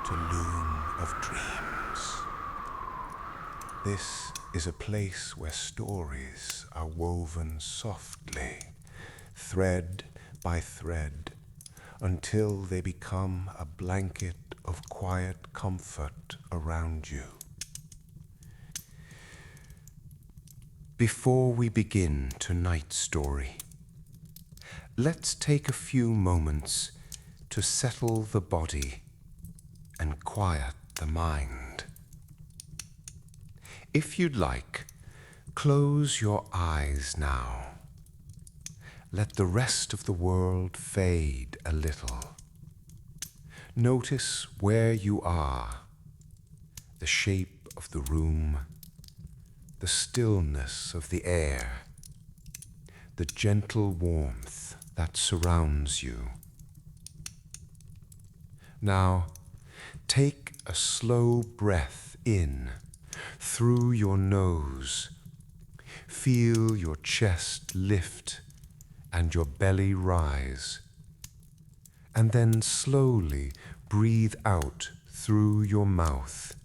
to Loom of Dreams. This is a place where stories are woven softly, thread by thread, until they become a blanket of quiet comfort around you. Before we begin tonight's story, let's take a few moments to settle the body and quiet the mind. If you'd like, close your eyes now. Let the rest of the world fade a little. Notice where you are, the shape of the room, the stillness of the air, the gentle warmth that surrounds you. Now, take a slow breath in through your nose. Feel your chest lift and your belly rise. And then slowly breathe out through your mouth,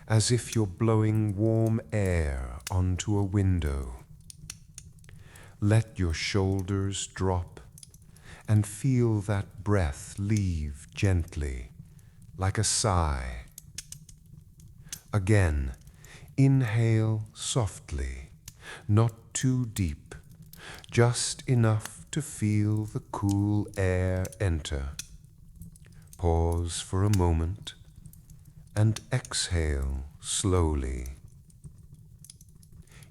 as if you're blowing warm air onto a window. Let your shoulders drop and feel that breath leave gently, like a sigh. Again, inhale softly, not too deep, just enough to feel the cool air enter. Pause for a moment and exhale slowly.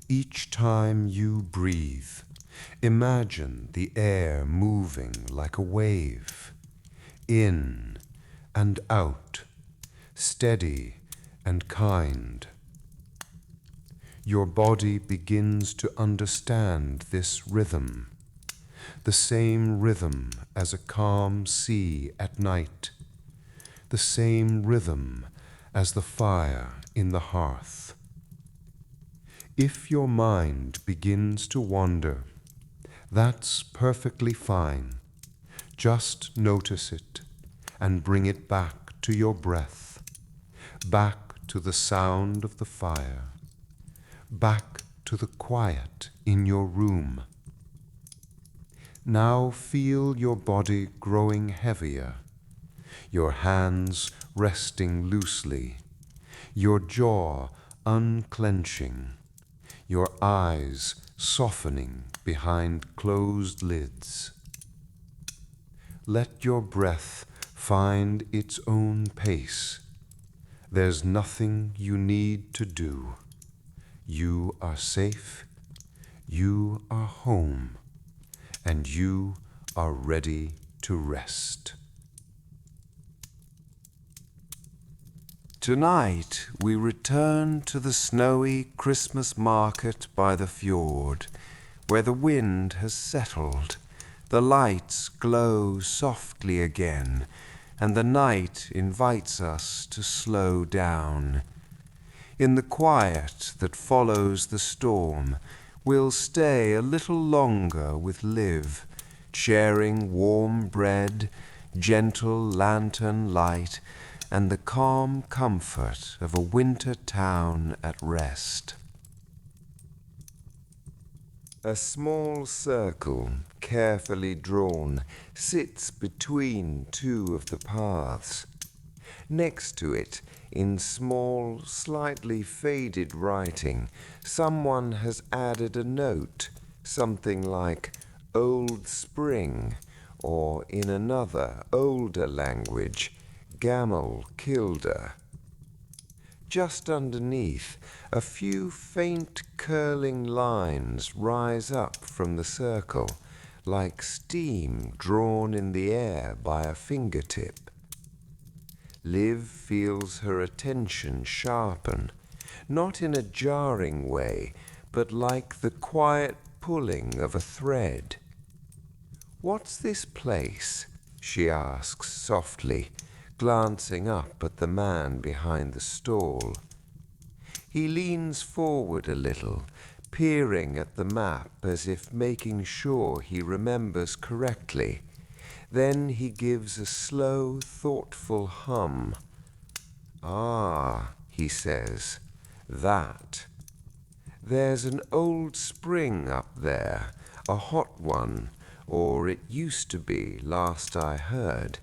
Each time you breathe, imagine the air moving like a wave, in and out, steady and kind. Your body begins to understand this rhythm, the same rhythm as a calm sea at night, the same rhythm as the fire in the hearth. If your mind begins to wander, that's perfectly fine. Just notice it and bring it back to your breath, back to the sound of the fire, back to the quiet in your room. Now feel your body growing heavier, your hands resting loosely, your jaw unclenching, your eyes softening behind closed lids. Let your breath find its own pace. There's nothing you need to do. You are safe, you are home, and you are ready to rest. Tonight we return to the snowy Christmas market by the fjord, where the wind has settled, the lights glow softly again, and the night invites us to slow down. In the quiet that follows the storm, we'll stay a little longer with Liv, sharing warm bread, gentle lantern light, and the calm comfort of a winter town at rest. A small circle, carefully drawn, sits between two of the paths. Next to it, in small, slightly faded writing, someone has added a note, something like Old Spring, or in another, older language, Gamal Kilda. Just underneath, a few faint curling lines rise up from the circle, like steam drawn in the air by a fingertip. Liv feels her attention sharpen, not in a jarring way, but like the quiet pulling of a thread. "What's this place?" she asks softly, glancing up at the man behind the stall. He leans forward a little, peering at the map as if making sure he remembers correctly. Then he gives a slow, thoughtful hum. "Ah," he says, "that. There's an old spring up there, a hot one, or it used to be, last I heard.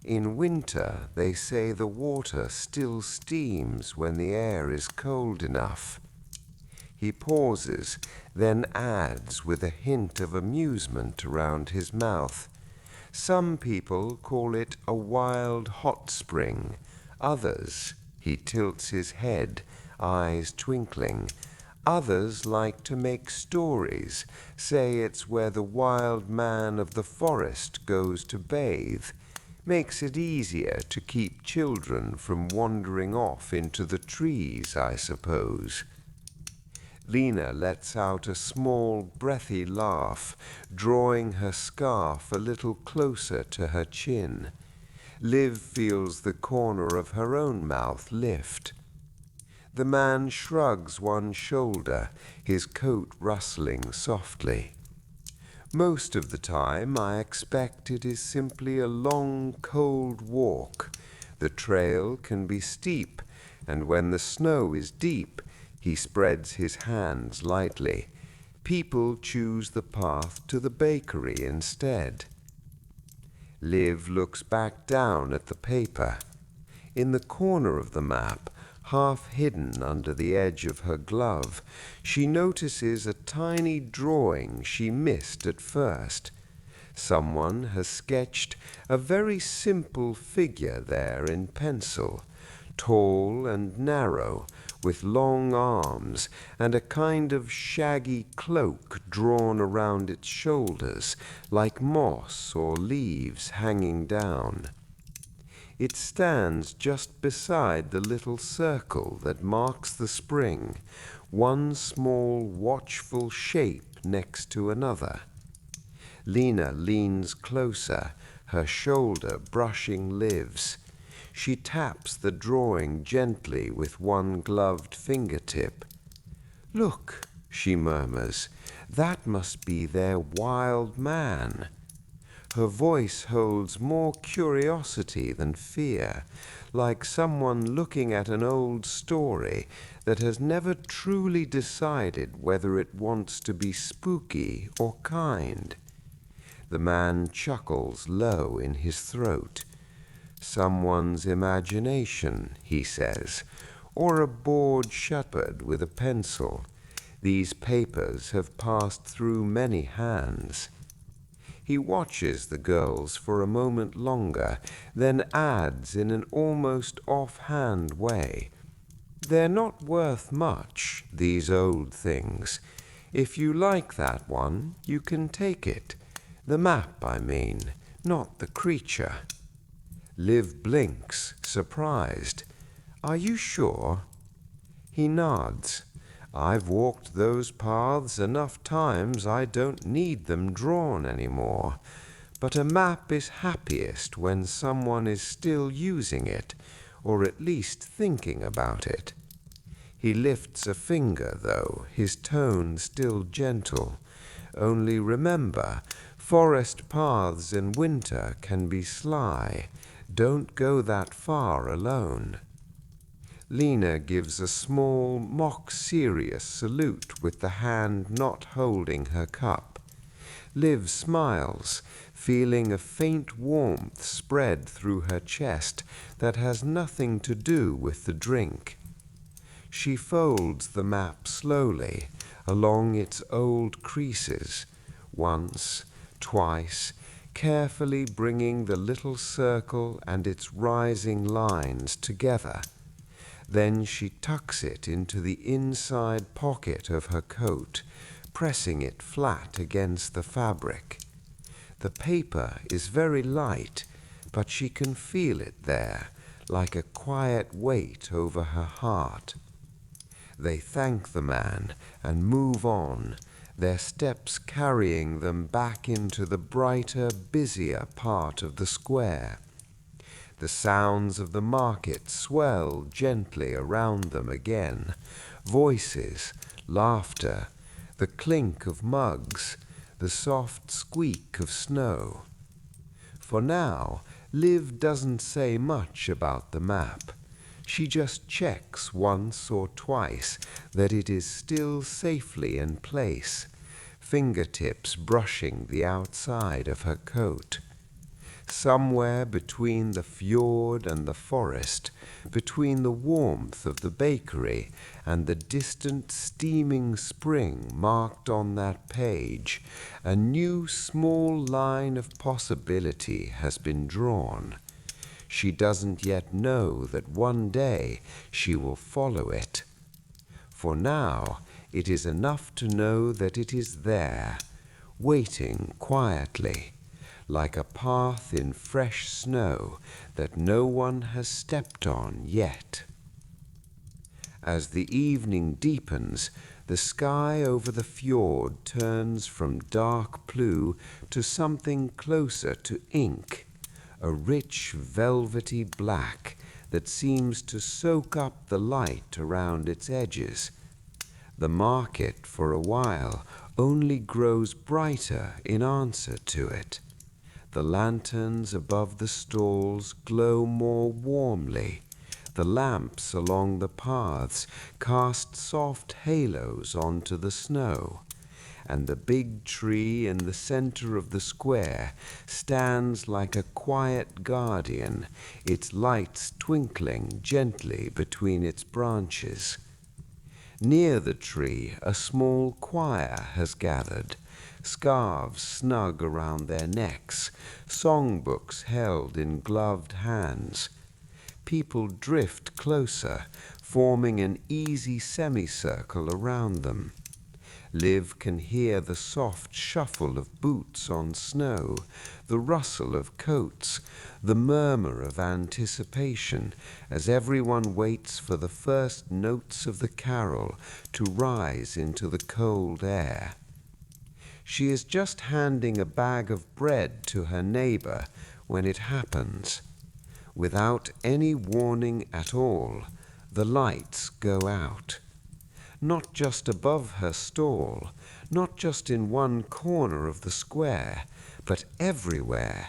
In winter, they say the water still steams when the air is cold enough." He pauses, then adds with a hint of amusement around his mouth, "Some people call it a wild hot spring. Others," he tilts his head, eyes twinkling, "others like to make stories, say it's where the wild man of the forest goes to bathe. Makes it easier to keep children from wandering off into the trees, I suppose." Lena lets out a small, breathy laugh, drawing her scarf a little closer to her chin. Liv feels the corner of her own mouth lift. The man shrugs one shoulder, his coat rustling softly. "Most of the time I expect it is simply a long, cold walk. The trail can be steep, and when the snow is deep," he spreads his hands lightly, "people choose the path to the bakery instead." Liv looks back down at the paper. In the corner of the map, half hidden under the edge of her glove, she notices a tiny drawing she missed at first. Someone has sketched a very simple figure there in pencil, tall and narrow, with long arms and a kind of shaggy cloak drawn around its shoulders, like moss or leaves hanging down. It stands just beside the little circle that marks the spring, one small watchful shape next to another. Lena leans closer, her shoulder brushing Liv's. She taps the drawing gently with one gloved fingertip. "Look," she murmurs, "that must be their wild man." Her voice holds more curiosity than fear, like someone looking at an old story that has never truly decided whether it wants to be spooky or kind. The man chuckles low in his throat. "Someone's imagination," he says, "or a bored shepherd with a pencil. These papers have passed through many hands." He watches the girls for a moment longer, then adds in an almost offhand way, "They're not worth much, these old things. If you like that one, you can take it. The map, I mean, not the creature." Liv blinks, surprised. "Are you sure?" He nods. "I've walked those paths enough times I don't need them drawn anymore. But a map is happiest when someone is still using it, or at least thinking about it." He lifts a finger, though, his tone still gentle. "Only remember, forest paths in winter can be sly. Don't go that far alone." Lena gives a small, mock-serious salute with the hand not holding her cup. Liv smiles, feeling a faint warmth spread through her chest that has nothing to do with the drink. She folds the map slowly along its old creases, once, twice, carefully bringing the little circle and its rising lines together. Then she tucks it into the inside pocket of her coat, pressing it flat against the fabric. The paper is very light, but she can feel it there, like a quiet weight over her heart. They thank the man and move on, their steps carrying them back into the brighter, busier part of the square. The sounds of the market swell gently around them again, voices, laughter, the clink of mugs, the soft squeak of snow. For now, Liv doesn't say much about the map. She just checks once or twice that it is still safely in place, fingertips brushing the outside of her coat. Somewhere between the fjord and the forest, between the warmth of the bakery and the distant steaming spring marked on that page, a new small line of possibility has been drawn. She doesn't yet know that one day she will follow it. For now, it is enough to know that it is there, waiting quietly, like a path in fresh snow that no one has stepped on yet. As the evening deepens, the sky over the fjord turns from dark blue to something closer to ink, a rich velvety black that seems to soak up the light around its edges. The market, for a while, only grows brighter in answer to it. The lanterns above the stalls glow more warmly. The lamps along the paths cast soft halos onto the snow, and the big tree in the center of the square stands like a quiet guardian, its lights twinkling gently between its branches. Near the tree, a small choir has gathered, scarves snug around their necks, songbooks held in gloved hands. People drift closer, forming an easy semicircle around them. Liv can hear the soft shuffle of boots on snow, the rustle of coats, the murmur of anticipation as everyone waits for the first notes of the carol to rise into the cold air. She is just handing a bag of bread to her neighbor when it happens. Without any warning at all, the lights go out. Not just above her stall, not just in one corner of the square, but everywhere.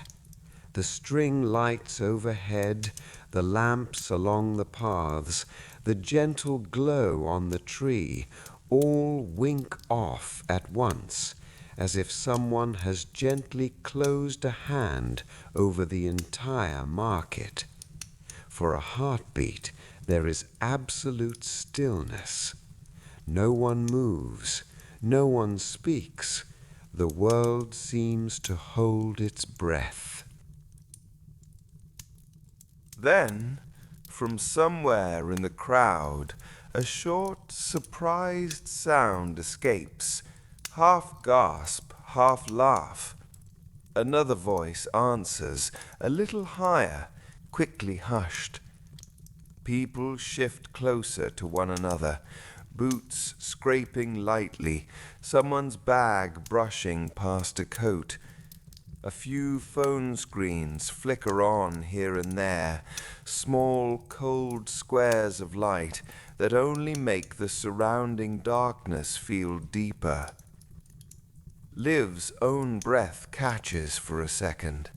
The string lights overhead, the lamps along the paths, the gentle glow on the tree, all wink off at once, as if someone has gently closed a hand over the entire market. For a heartbeat, there is absolute stillness. No one moves, no one speaks. The world seems to hold its breath. Then, from somewhere in the crowd, a short, surprised sound escapes, half gasp, half laugh. Another voice answers, a little higher, quickly hushed. People shift closer to one another, boots scraping lightly, someone's bag brushing past a coat. A few phone screens flicker on here and there, small, cold squares of light that only make the surrounding darkness feel deeper. Liv's own breath catches for a second.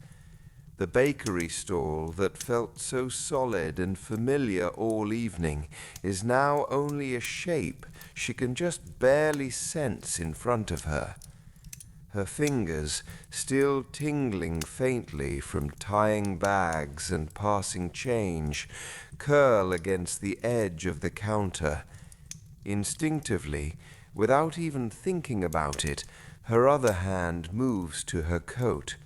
The bakery stall that felt so solid and familiar all evening is now only a shape she can just barely sense in front of her. Her fingers, still tingling faintly from tying bags and passing change, curl against the edge of the counter. Instinctively, without even thinking about it, her other hand moves to her coat.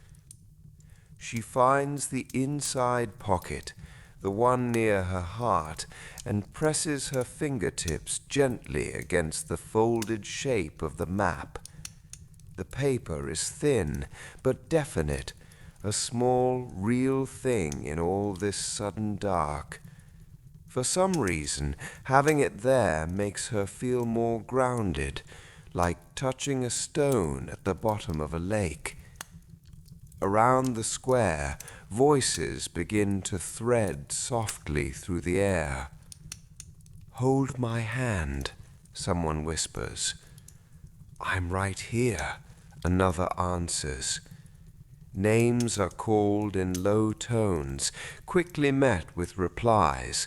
She finds the inside pocket, the one near her heart, and presses her fingertips gently against the folded shape of the map. The paper is thin, but definite, a small, real thing in all this sudden dark. For some reason, having it there makes her feel more grounded, like touching a stone at the bottom of a lake. Around the square, voices begin to thread softly through the air. "Hold my hand," someone whispers. "I'm right here," another answers. Names are called in low tones, quickly met with replies.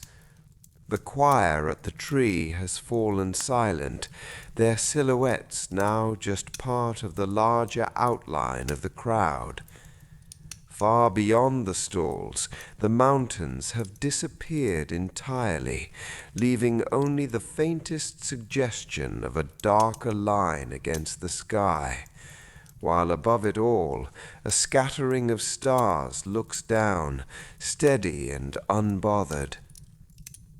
The choir at the tree has fallen silent, their silhouettes now just part of the larger outline of the crowd. Far beyond the stalls, the mountains have disappeared entirely, leaving only the faintest suggestion of a darker line against the sky, while above it all, a scattering of stars looks down, steady and unbothered.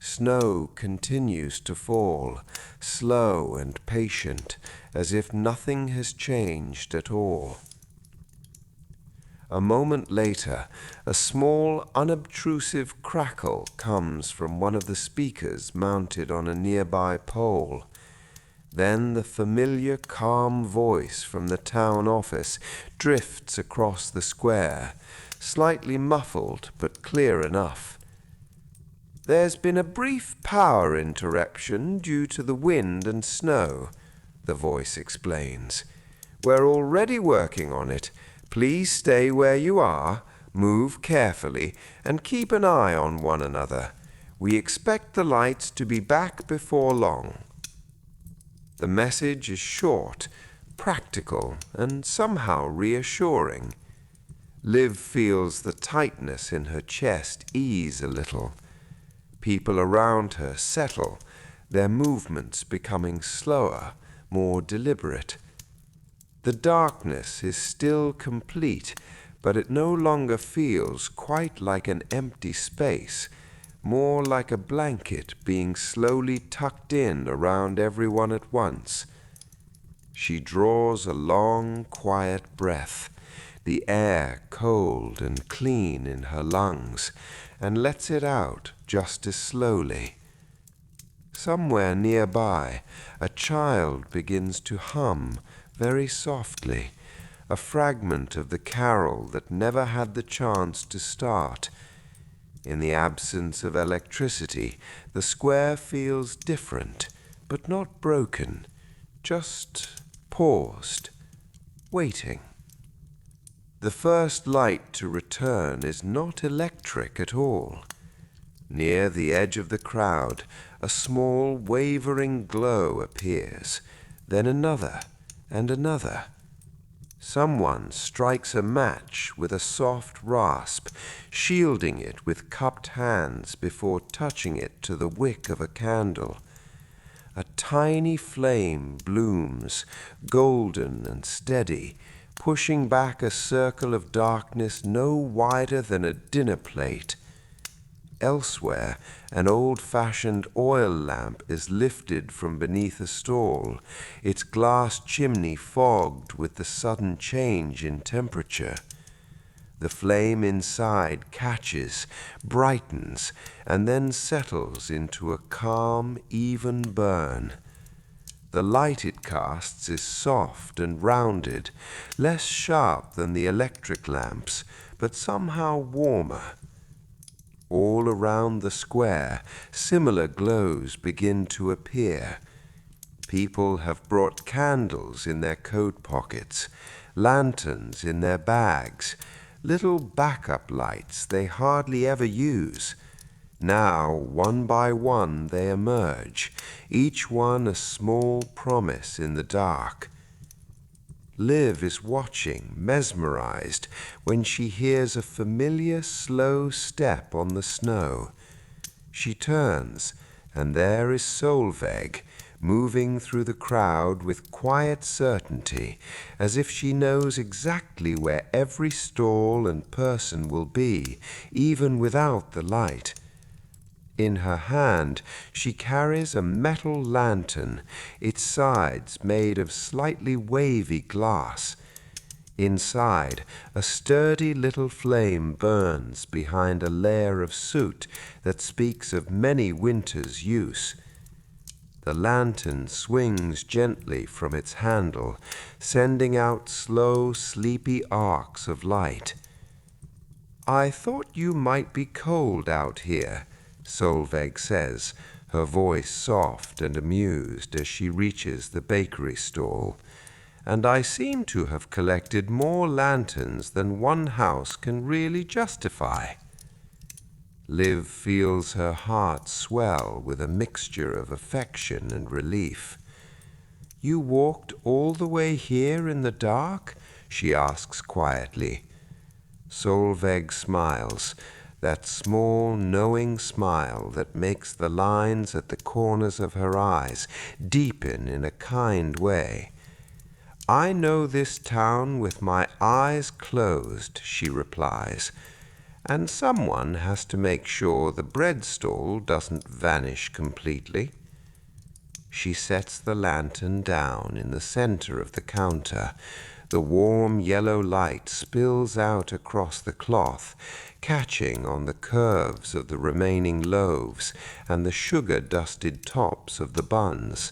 Snow continues to fall, slow and patient, as if nothing has changed at all. A moment later, a small, unobtrusive crackle comes from one of the speakers mounted on a nearby pole. Then the familiar, calm voice from the town office drifts across the square, slightly muffled but clear enough. "There's been a brief power interruption due to the wind and snow," the voice explains. "We're already working on it. Please stay where you are, move carefully, and keep an eye on one another. We expect the lights to be back before long." The message is short, practical, and somehow reassuring. Liv feels the tightness in her chest ease a little. People around her settle, their movements becoming slower, more deliberate. The darkness is still complete, but it no longer feels quite like an empty space, more like a blanket being slowly tucked in around everyone at once. She draws a long, quiet breath, the air cold and clean in her lungs, and lets it out just as slowly. Somewhere nearby, a child begins to hum very softly, a fragment of the carol that never had the chance to start. In the absence of electricity, the square feels different, but not broken, just paused, waiting. The first light to return is not electric at all. Near the edge of the crowd, a small wavering glow appears, then another and another. Someone strikes a match with a soft rasp, shielding it with cupped hands before touching it to the wick of a candle. A tiny flame blooms, golden and steady, pushing back a circle of darkness no wider than a dinner plate. Elsewhere, an old-fashioned oil lamp is lifted from beneath a stall, its glass chimney fogged with the sudden change in temperature. The flame inside catches, brightens, and then settles into a calm, even burn. The light it casts is soft and rounded, less sharp than the electric lamps, but somehow warmer. All around the square, similar glows begin to appear. People have brought candles in their coat pockets, lanterns in their bags, little backup lights they hardly ever use. Now, one by one, they emerge, each one a small promise in the dark. Liv is watching, mesmerized, when she hears a familiar slow step on the snow. She turns, and there is Solveig, moving through the crowd with quiet certainty, as if she knows exactly where every stall and person will be, even without the light. In her hand, she carries a metal lantern, its sides made of slightly wavy glass. Inside, a sturdy little flame burns behind a layer of soot that speaks of many winters' use. The lantern swings gently from its handle, sending out slow, sleepy arcs of light. "I thought you might be cold out here," Solveig says, her voice soft and amused as she reaches the bakery stall, "and I seem to have collected more lanterns than one house can really justify." Liv feels her heart swell with a mixture of affection and relief. "You walked all the way here in the dark?" she asks quietly. Solveig smiles, that small, knowing smile that makes the lines at the corners of her eyes deepen in a kind way. "I know this town with my eyes closed," she replies, "and someone has to make sure the bread stall doesn't vanish completely." She sets the lantern down in the center of the counter. The warm yellow light spills out across the cloth, catching on the curves of the remaining loaves and the sugar-dusted tops of the buns.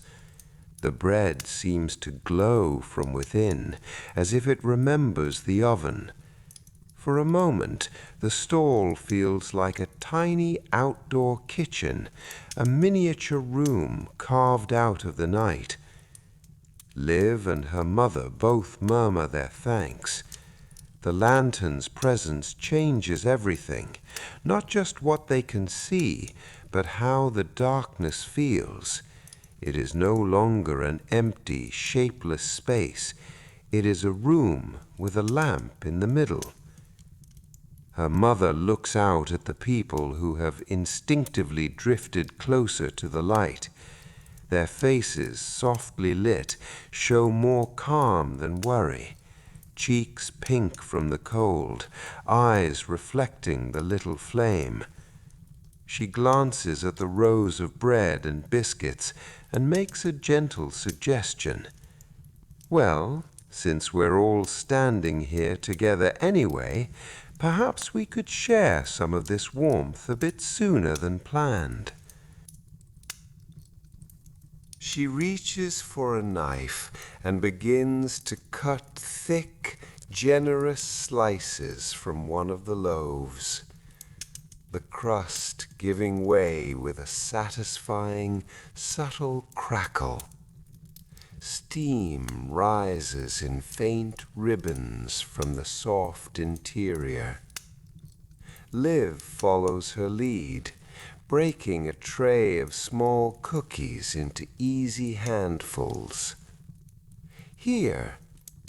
The bread seems to glow from within, as if it remembers the oven. For a moment, the stall feels like a tiny outdoor kitchen, a miniature room carved out of the night. Liv and her mother both murmur their thanks. The lantern's presence changes everything, not just what they can see, but how the darkness feels. It is no longer an empty, shapeless space. It is a room with a lamp in the middle. Her mother looks out at the people who have instinctively drifted closer to the light. Their faces, softly lit, show more calm than worry. Cheeks pink from the cold, eyes reflecting the little flame. She glances at the rows of bread and biscuits and makes a gentle suggestion. "Well, since we're all standing here together anyway, perhaps we could share some of this warmth a bit sooner than planned." She reaches for a knife and begins to cut thick, generous slices from one of the loaves, the crust giving way with a satisfying, subtle crackle. Steam rises in faint ribbons from the soft interior. Liv follows her lead, breaking a tray of small cookies into easy handfuls. "Here,"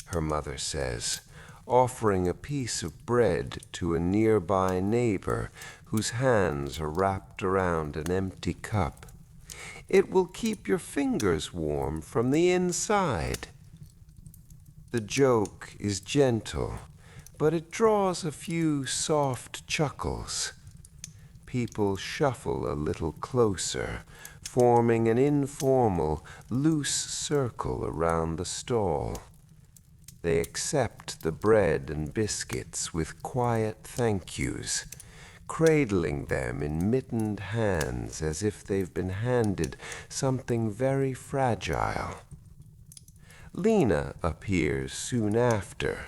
her mother says, offering a piece of bread to a nearby neighbor whose hands are wrapped around an empty cup. "It will keep your fingers warm from the inside." The joke is gentle, but it draws a few soft chuckles. People shuffle a little closer, forming an informal, loose circle around the stall. They accept the bread and biscuits with quiet thank yous, cradling them in mittened hands as if they've been handed something very fragile. Lena appears soon after,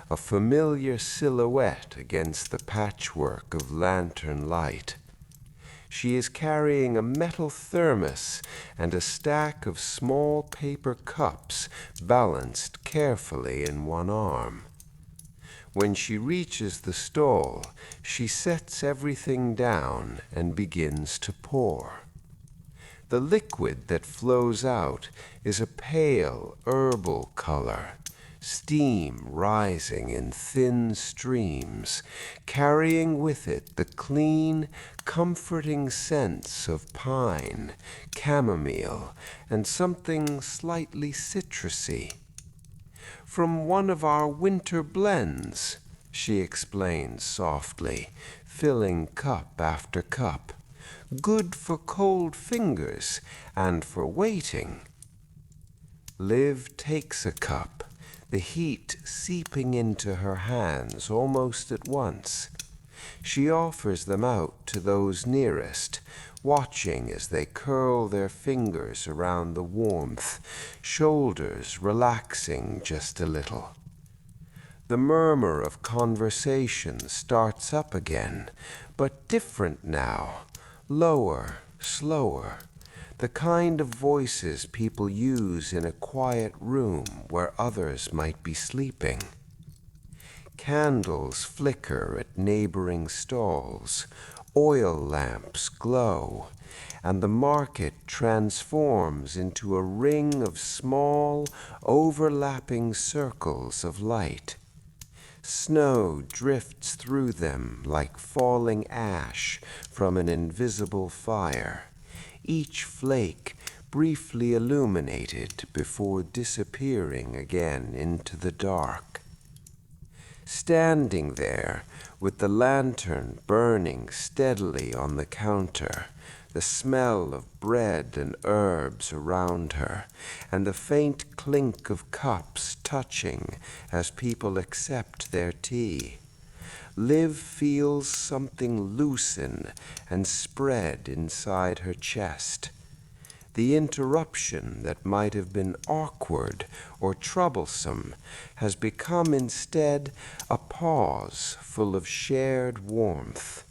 a familiar silhouette against the patchwork of lantern light. She is carrying a metal thermos and a stack of small paper cups balanced carefully in one arm. When she reaches the stall, she sets everything down and begins to pour. The liquid that flows out is a pale herbal color, steam rising in thin streams, carrying with it the clean, comforting scents of pine, chamomile, and something slightly citrusy. "From one of our winter blends," she explains softly, filling cup after cup. "Good for cold fingers and for waiting." Liv takes a cup, the heat seeping into her hands almost at once. She offers them out to those nearest, watching as they curl their fingers around the warmth, shoulders relaxing just a little. The murmur of conversation starts up again, but different now, lower, slower, the kind of voices people use in a quiet room where others might be sleeping. Candles flicker at neighboring stalls, Oil lamps glow, and the market transforms into a ring of small, overlapping circles of light. Snow drifts through them like falling ash from an invisible fire, each flake briefly illuminated before disappearing again into the dark. Standing there, with the lantern burning steadily on the counter, the smell of bread and herbs around her, and the faint clink of cups touching as people accept their tea, Liv feels something loosen and spread inside her chest. The interruption that might have been awkward or troublesome has become instead a pause full of shared warmth.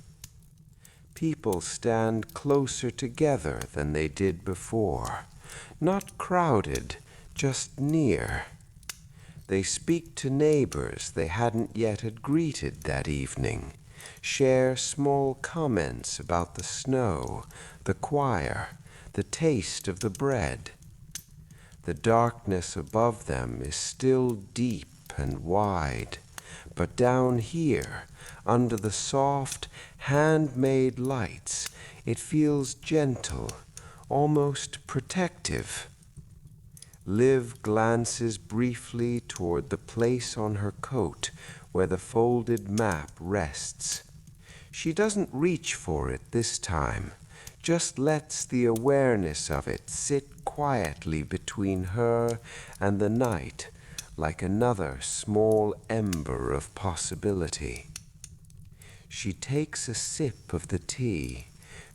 People stand closer together than they did before, not crowded, just near. They speak to neighbors they hadn't yet had greeted that evening, share small comments about the snow, the choir, the taste of the bread. The darkness above them is still deep and wide, but down here, under the soft, handmade lights, it feels gentle, almost protective. Liv glances briefly toward the place on her coat where the folded map rests. She doesn't reach for it this time, just lets the awareness of it sit quietly between her and the night like another small ember of possibility. She takes a sip of the tea,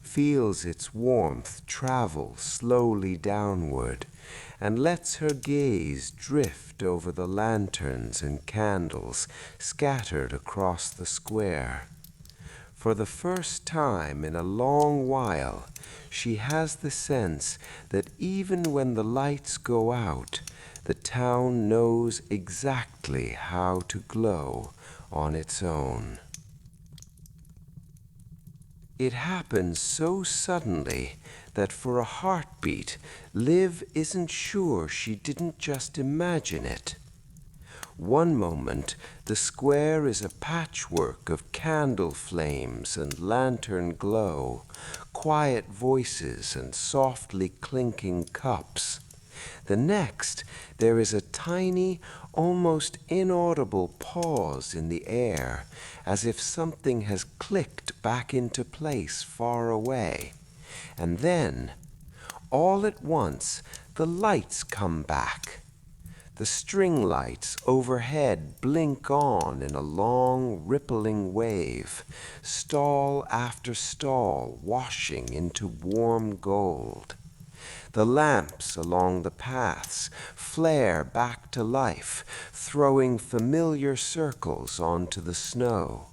feels its warmth travel slowly downward, and lets her gaze drift over the lanterns and candles scattered across the square. For the first time in a long while, she has the sense that even when the lights go out, the town knows exactly how to glow on its own. It happens so suddenly that for a heartbeat, Liv isn't sure she didn't just imagine it. One moment, the square is a patchwork of candle flames and lantern glow, quiet voices and softly clinking cups. The next, there is a tiny, almost inaudible pause in the air, as if something has clicked back into place far away. And then, all at once, the lights come back. The string lights overhead blink on in a long, rippling wave, stall after stall washing into warm gold. The lamps along the paths flare back to life, throwing familiar circles onto the snow.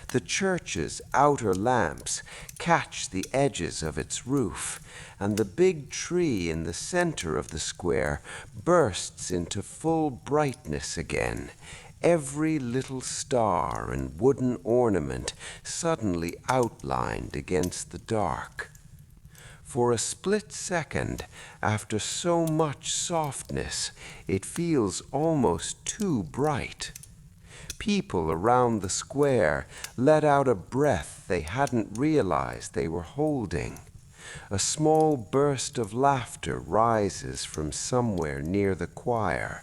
The church's outer lamps catch the edges of its roof, and the big tree in the center of the square bursts into full brightness again, every little star and wooden ornament suddenly outlined against the dark. For a split second, after so much softness, it feels almost too bright. People around the square let out a breath they hadn't realized they were holding. A small burst of laughter rises from somewhere near the choir,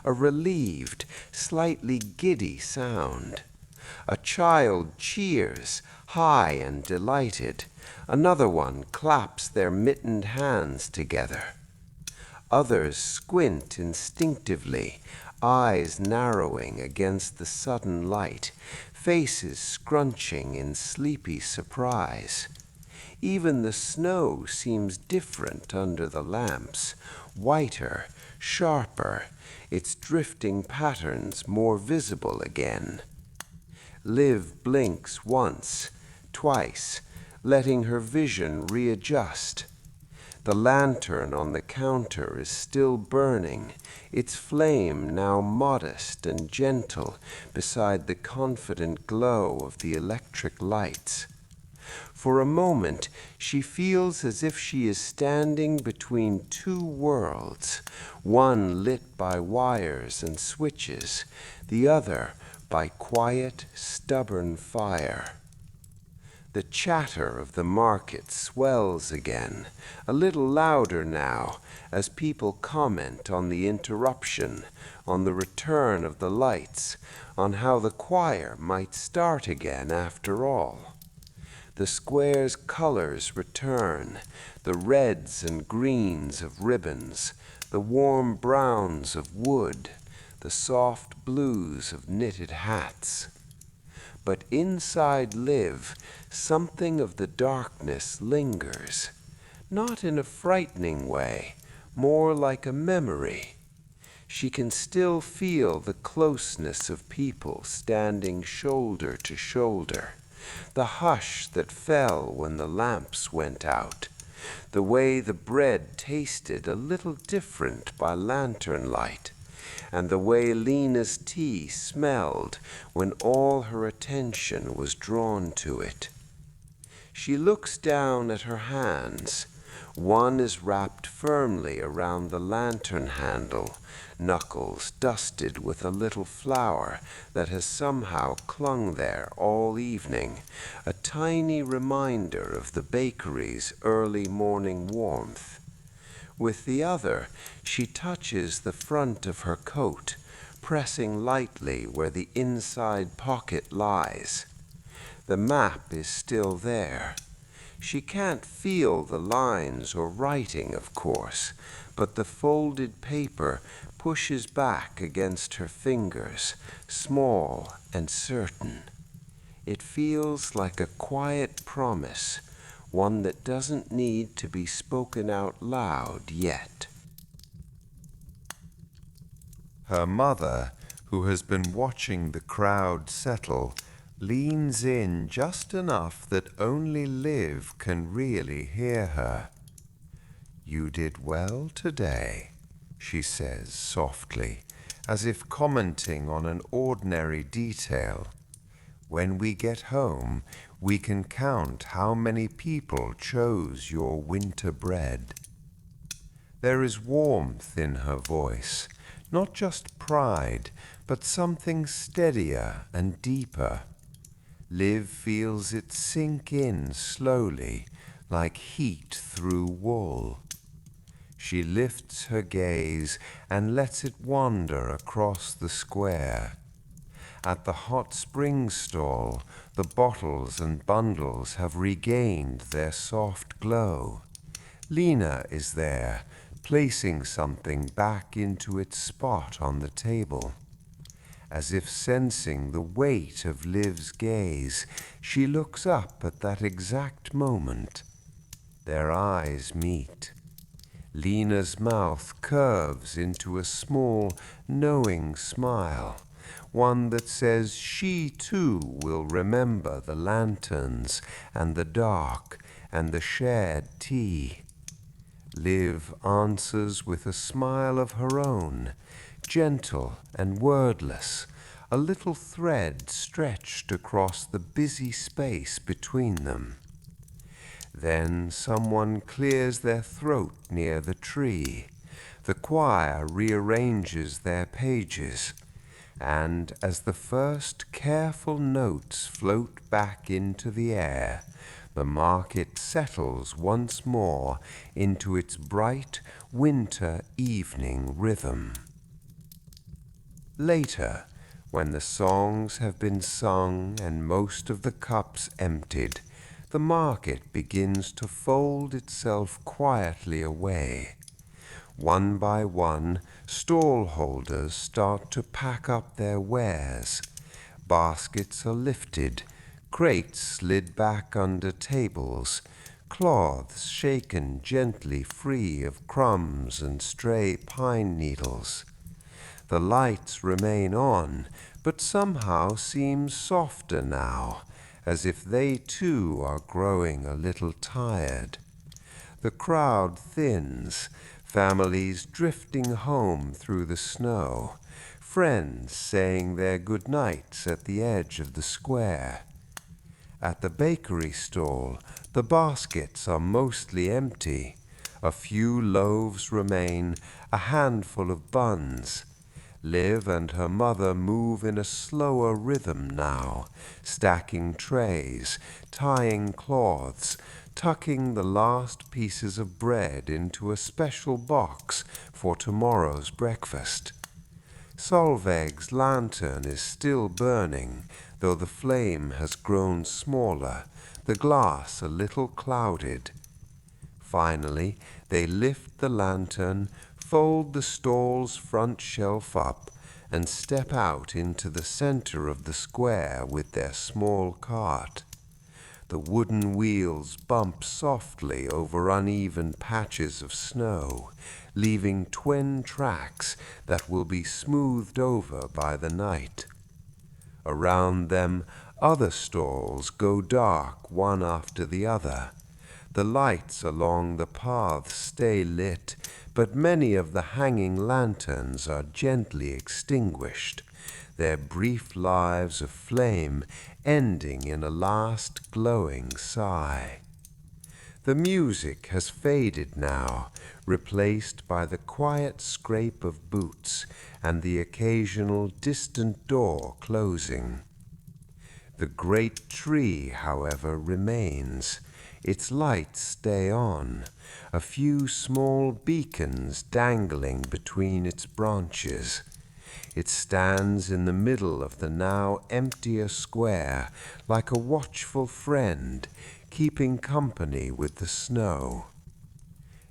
a relieved, slightly giddy sound. A child cheers, high and delighted. Another one claps their mittened hands together. Others squint instinctively, eyes narrowing against the sudden light, faces scrunching in sleepy surprise. Even the snow seems different under the lamps, whiter, sharper, its drifting patterns more visible again. Liv blinks once, twice, letting her vision readjust. The lantern on the counter is still burning, its flame now modest and gentle beside the confident glow of the electric lights. For a moment, she feels as if she is standing between two worlds, one lit by wires and switches, the other by quiet, stubborn fire. The chatter of the market swells again, a little louder now, as people comment on the interruption, on the return of the lights, on how the choir might start again after all. The square's colors return, the reds and greens of ribbons, the warm browns of wood, the soft blues of knitted hats. But inside Liv, something of the darkness lingers, not in a frightening way, more like a memory. She can still feel the closeness of people standing shoulder to shoulder, the hush that fell when the lamps went out, the way the bread tasted a little different by lantern light, and the way Lena's tea smelled when all her attention was drawn to it. She looks down at her hands. One is wrapped firmly around the lantern handle, knuckles dusted with a little flour that has somehow clung there all evening, a tiny reminder of the bakery's early morning warmth. With the other, she touches the front of her coat, pressing lightly where the inside pocket lies. The map is still there. She can't feel the lines or writing, of course, but the folded paper pushes back against her fingers, small and certain. It feels like a quiet promise, one that doesn't need to be spoken out loud yet. Her mother, who has been watching the crowd settle, leans in just enough that only Liv can really hear her. "You did well today," she says softly, as if commenting on an ordinary detail. "When we get home, we can count how many people chose your winter bread." There is warmth in her voice, not just pride, but something steadier and deeper. Liv feels it sink in slowly, like heat through wool. She lifts her gaze and lets it wander across the square. At the hot spring stall, the bottles and bundles have regained their soft glow. Lena is there, placing something back into its spot on the table. As if sensing the weight of Liv's gaze, she looks up at that exact moment. Their eyes meet. Lena's mouth curves into a small, knowing smile, one that says she too will remember the lanterns and the dark and the shared tea. Liv answers with a smile of her own, gentle and wordless, a little thread stretched across the busy space between them. Then someone clears their throat near the tree. The choir rearranges their pages, and as the first careful notes float back into the air, the market settles once more into its bright winter evening rhythm. Later, when the songs have been sung and most of the cups emptied, the market begins to fold itself quietly away. One by one, stall holders start to pack up their wares. Baskets are lifted, crates slid back under tables, cloths shaken gently free of crumbs and stray pine needles. The lights remain on, but somehow seem softer now, as if they too are growing a little tired. The crowd thins, families drifting home through the snow, friends saying their good nights at the edge of the square. At the bakery stall, the baskets are mostly empty. A few loaves remain, a handful of buns. Liv and her mother move in a slower rhythm now, stacking trays, tying cloths, tucking the last pieces of bread into a special box for tomorrow's breakfast. Solveig's lantern is still burning, though the flame has grown smaller, the glass a little clouded. Finally, they lift the lantern, fold the stall's front shelf up, and step out into the center of the square with their small cart. The wooden wheels bump softly over uneven patches of snow, leaving twin tracks that will be smoothed over by the night. Around them, other stalls go dark one after the other. The lights along the paths stay lit, but many of the hanging lanterns are gently extinguished, their brief lives of flame ending in a last glowing sigh. The music has faded now, replaced by the quiet scrape of boots and the occasional distant door closing. The great tree, however, remains. Its lights stay on, a few small beacons dangling between its branches. It stands in the middle of the now emptier square, like a watchful friend, keeping company with the snow.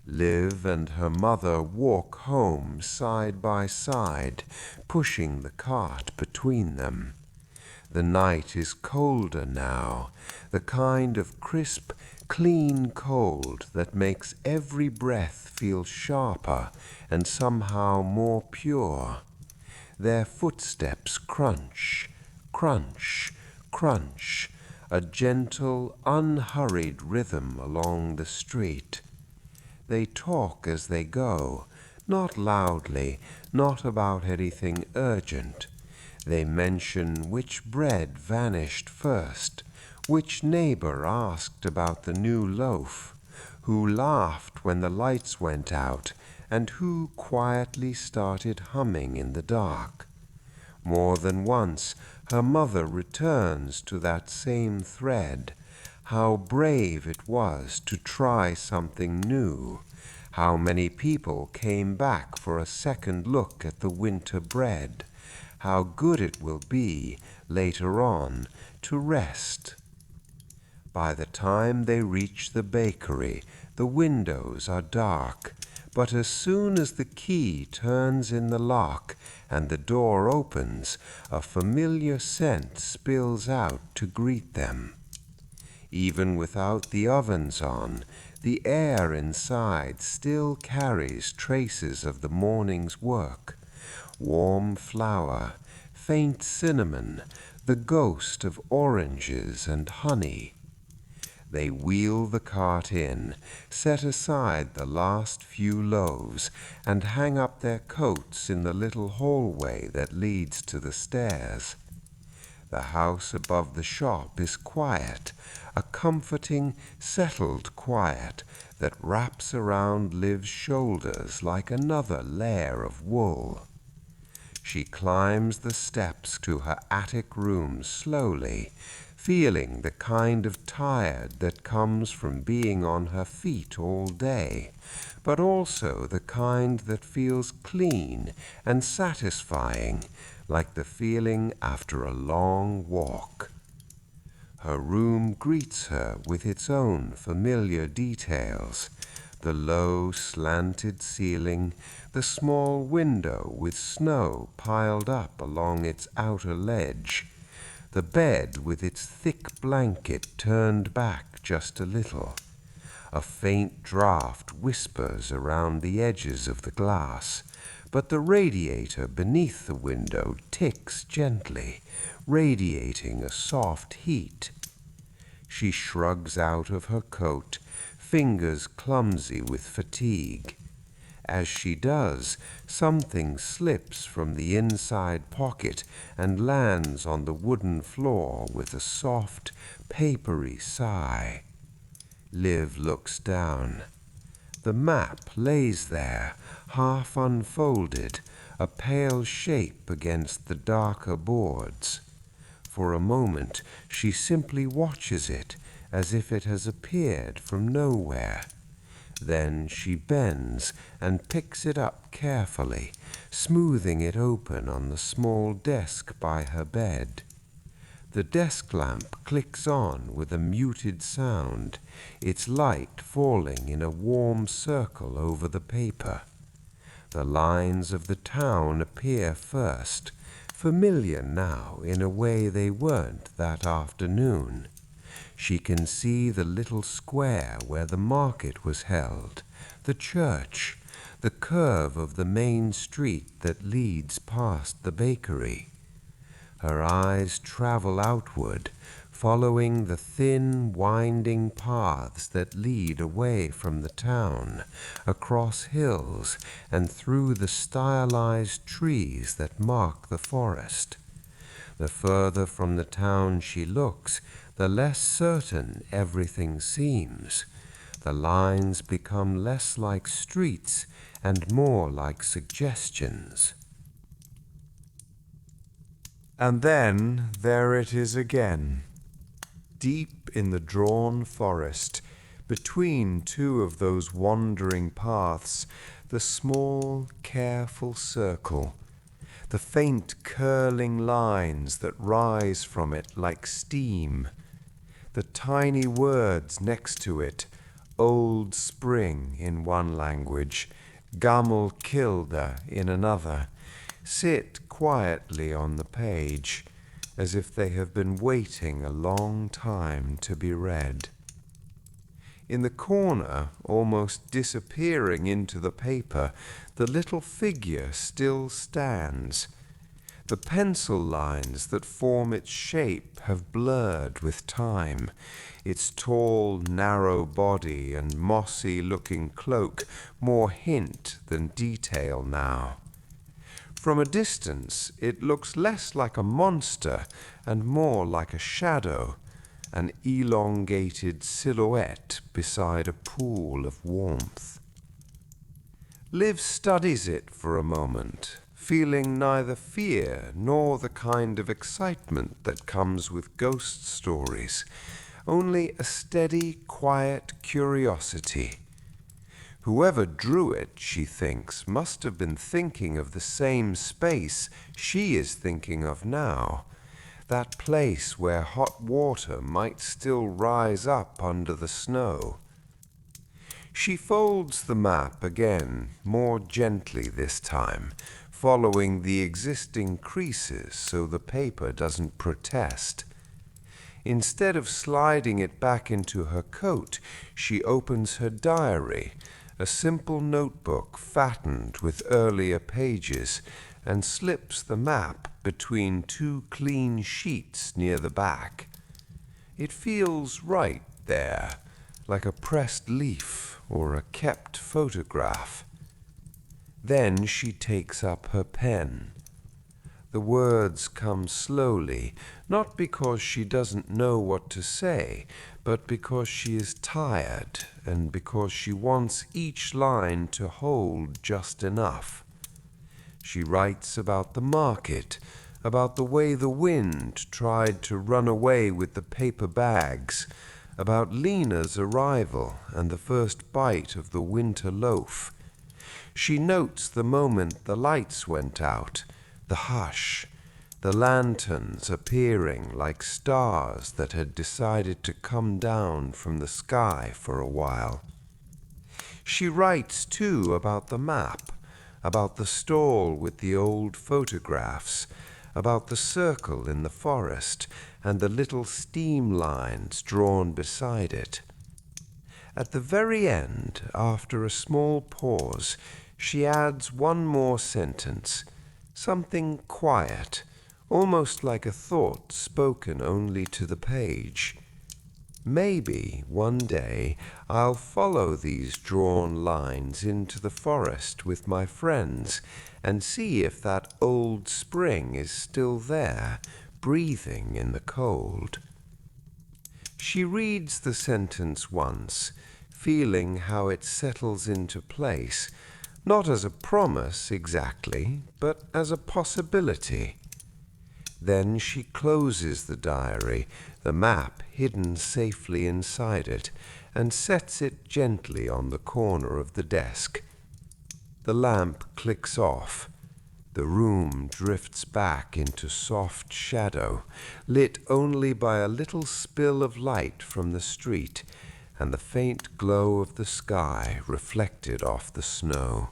Liv and her mother walk home side by side, pushing the cart between them. The night is colder now, the kind of crisp, clean cold that makes every breath feel sharper and somehow more pure. Their footsteps crunch, crunch, crunch, a gentle, unhurried rhythm along the street. They talk as they go, not loudly, not about anything urgent. They mention which bread vanished first, which neighbor asked about the new loaf, who laughed when the lights went out, and who quietly started humming in the dark. More than once her mother returns to that same thread, how brave it was to try something new, how many people came back for a second look at the winter bread, how good it will be, later on, to rest. By the time they reach the bakery, the windows are dark, but as soon as the key turns in the lock and the door opens, a familiar scent spills out to greet them. Even without the ovens on, the air inside still carries traces of the morning's work. Warm flour, faint cinnamon, the ghost of oranges and honey. They wheel the cart in, set aside the last few loaves, and hang up their coats in the little hallway that leads to the stairs. The house above the shop is quiet, a comforting, settled quiet that wraps around Liv's shoulders like another layer of wool. She climbs the steps to her attic room slowly, feeling the kind of tired that comes from being on her feet all day, but also the kind that feels clean and satisfying, like the feeling after a long walk. Her room greets her with its own familiar details, the low, slanted ceiling, the small window with snow piled up along its outer ledge, the bed with its thick blanket turned back just a little. A faint draught whispers around the edges of the glass, but the radiator beneath the window ticks gently, radiating a soft heat. She shrugs out of her coat, fingers clumsy with fatigue. As she does, something slips from the inside pocket and lands on the wooden floor with a soft, papery sigh. Liv looks down. The map lays there, half unfolded, a pale shape against the darker boards. For a moment she simply watches it as if it has appeared from nowhere. Then she bends and picks it up carefully, smoothing it open on the small desk by her bed. The desk lamp clicks on with a muted sound, its light falling in a warm circle over the paper. The lines of the town appear first, familiar now in a way they weren't that afternoon. She can see the little square where the market was held, the church, the curve of the main street that leads past the bakery. Her eyes travel outward, following the thin, winding paths that lead away from the town, across hills and through the stylized trees that mark the forest. The further from the town she looks, the less certain everything seems. The lines become less like streets and more like suggestions. And then there it is again, deep in the drawn forest, between two of those wandering paths, the small, careful circle, the faint curling lines that rise from it like steam, the tiny words next to it, Old Spring in one language, Gammal Kilda in another, sit quietly on the page, as if they have been waiting a long time to be read. In the corner, almost disappearing into the paper, the little figure still stands. The pencil lines that form its shape have blurred with time. Its tall, narrow body and mossy-looking cloak more hint than detail now. From a distance, it looks less like a monster and more like a shadow, an elongated silhouette beside a pool of warmth. Liv studies it for a moment, feeling neither fear nor the kind of excitement that comes with ghost stories, only a steady, quiet curiosity. Whoever drew it, she thinks, must have been thinking of the same space she is thinking of now, that place where hot water might still rise up under the snow. She folds the map again, more gently this time, following the existing creases so the paper doesn't protest. Instead of sliding it back into her coat, she opens her diary, a simple notebook fattened with earlier pages, and slips the map between two clean sheets near the back. It feels right there, like a pressed leaf or a kept photograph. Then she takes up her pen. The words come slowly, not because she doesn't know what to say, but because she is tired and because she wants each line to hold just enough. She writes about the market, about the way the wind tried to run away with the paper bags, about Lena's arrival and the first bite of the winter loaf. She notes the moment the lights went out, the hush, the lanterns appearing like stars that had decided to come down from the sky for a while. She writes, too, about the map, about the stall with the old photographs, about the circle in the forest and the little steam lines drawn beside it. At the very end, after a small pause, she adds one more sentence, something quiet, almost like a thought spoken only to the page. Maybe one day I'll follow these drawn lines into the forest with my friends and see if that old spring is still there, breathing in the cold. She reads the sentence once, feeling how it settles into place, not as a promise exactly, but as a possibility. Then she closes the diary, the map hidden safely inside it, and sets it gently on the corner of the desk. The lamp clicks off. The room drifts back into soft shadow, lit only by a little spill of light from the street and the faint glow of the sky reflected off the snow.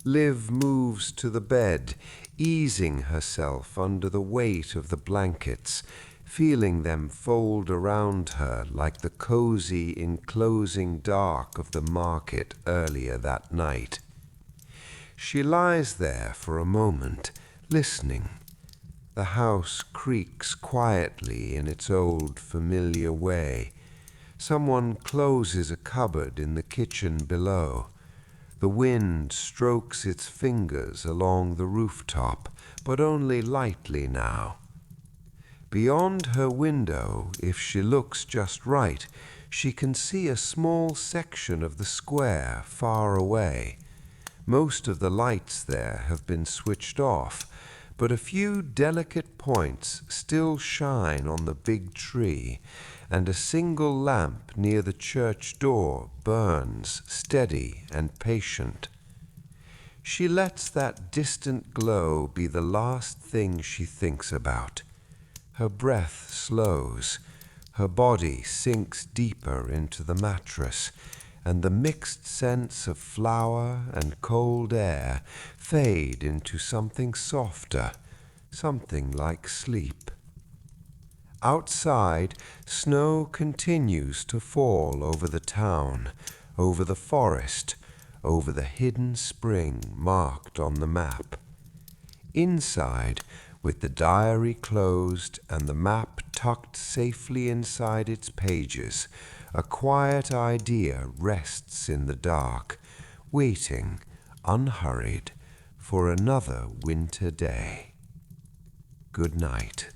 Liv moves to the bed, easing herself under the weight of the blankets, feeling them fold around her like the cozy enclosing dark of the market earlier that night. She lies there for a moment, listening. The house creaks quietly in its old familiar way. Someone closes a cupboard in the kitchen below. The wind strokes its fingers along the rooftop, but only lightly now. Beyond her window, if she looks just right, she can see a small section of the square far away. Most of the lights there have been switched off, but a few delicate points still shine on the big tree, and a single lamp near the church door burns steady and patient. She lets that distant glow be the last thing she thinks about. Her breath slows, her body sinks deeper into the mattress, and the mixed scents of flour and cold air fade into something softer, something like sleep. Outside, snow continues to fall over the town, over the forest, over the hidden spring marked on the map. Inside, with the diary closed and the map tucked safely inside its pages, a quiet idea rests in the dark, waiting, unhurried, for another winter day. Good night.